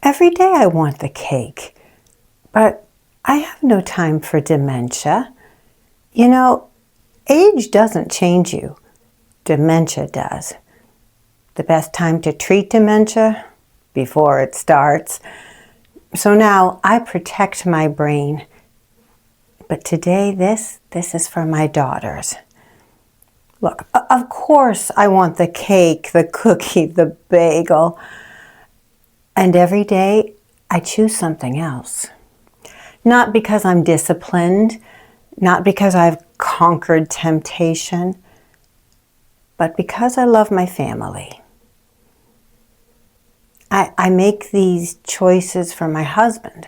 Every day I want the cake, but I have no time for dementia. You know, age doesn't change you. Dementia does. The best time to treat dementia? Before it starts. So now I protect my brain. But today this is for my daughters. Look, of course I want the cake, the cookie, the bagel. And every day I choose something else. Not because I'm disciplined, not because I've conquered temptation, but because I love my family. I make these choices for my husband,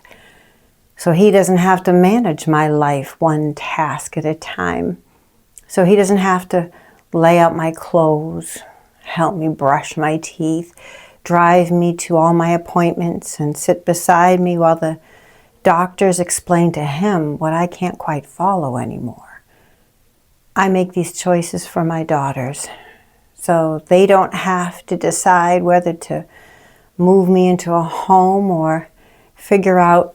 so he doesn't have to manage my life one task at a time. So he doesn't have to lay out my clothes, help me brush my teeth, drive me to all my appointments, and sit beside me while the doctors explain to him what I can't quite follow anymore. I make these choices for my daughters, so they don't have to decide whether to move me into a home or figure out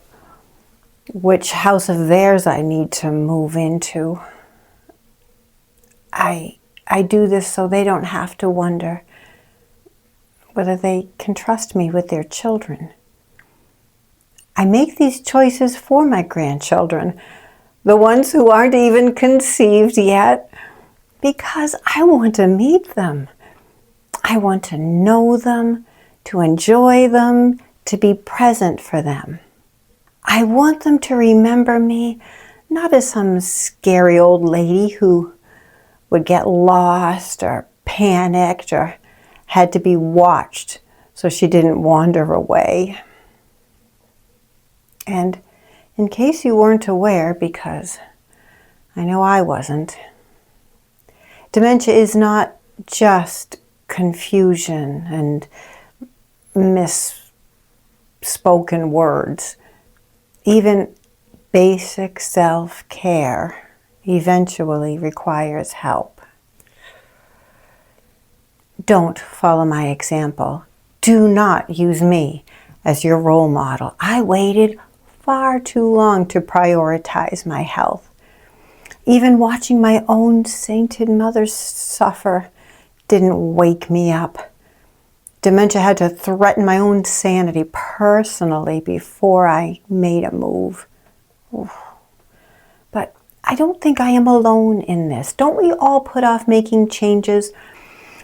which house of theirs I need to move into. I do this so they don't have to wonder whether they can trust me with their children. I make these choices for my grandchildren, the ones who aren't even conceived yet, because I want to meet them. I want to know them, to enjoy them, to be present for them. I want them to remember me not as some scary old lady who would get lost or panicked or had to be watched so she didn't wander away. And in case you weren't aware, because I know I wasn't, dementia is not just confusion and misspoken words. Even basic self-care eventually requires help. Don't follow my example. Do not use me as your role model. I waited far too long to prioritize my health. Even watching my own sainted mother suffer didn't wake me up. Dementia had to threaten my own sanity personally before I made a move. But I don't think I am alone in this. Don't we all put off making changes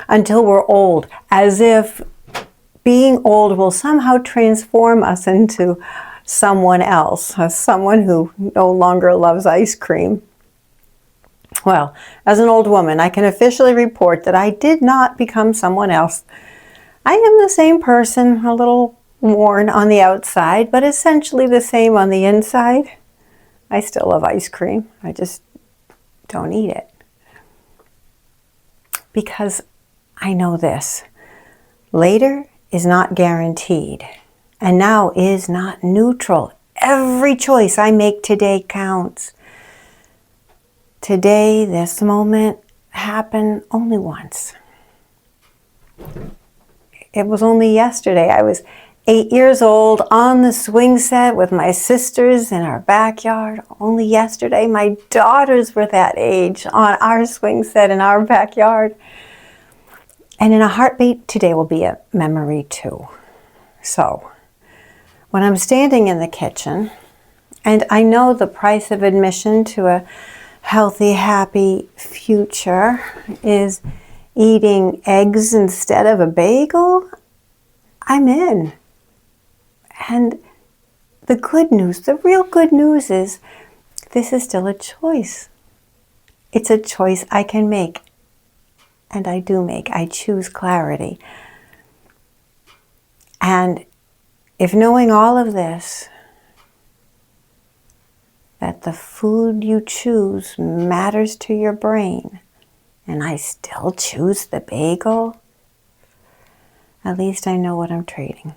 until we're old, as if being old will somehow transform us into someone else, someone who no longer loves ice cream? Well, as an old woman, I can officially report that I did not become someone else. I am the same person, a little worn on the outside, but essentially the same on the inside. I still love ice cream. I just don't eat it. Because I know this. Later is not guaranteed, and now is not neutral. Every choice I make today counts. Today, this moment, happened only once. It was only yesterday. I was 8 years old on the swing set with my sisters in our backyard. Only yesterday, my daughters were that age on our swing set in our backyard. And in a heartbeat, today will be a memory too. So, when I'm standing in the kitchen, and I know the price of admission to a healthy, happy future is eating eggs instead of a bagel, I'm in. And the good news, the real good news is this is still a choice. It's a choice I can make. And I do make. I choose clarity. And if knowing all of this, that the food you choose matters to your brain, and I still choose the bagel, at least I know what I'm trading.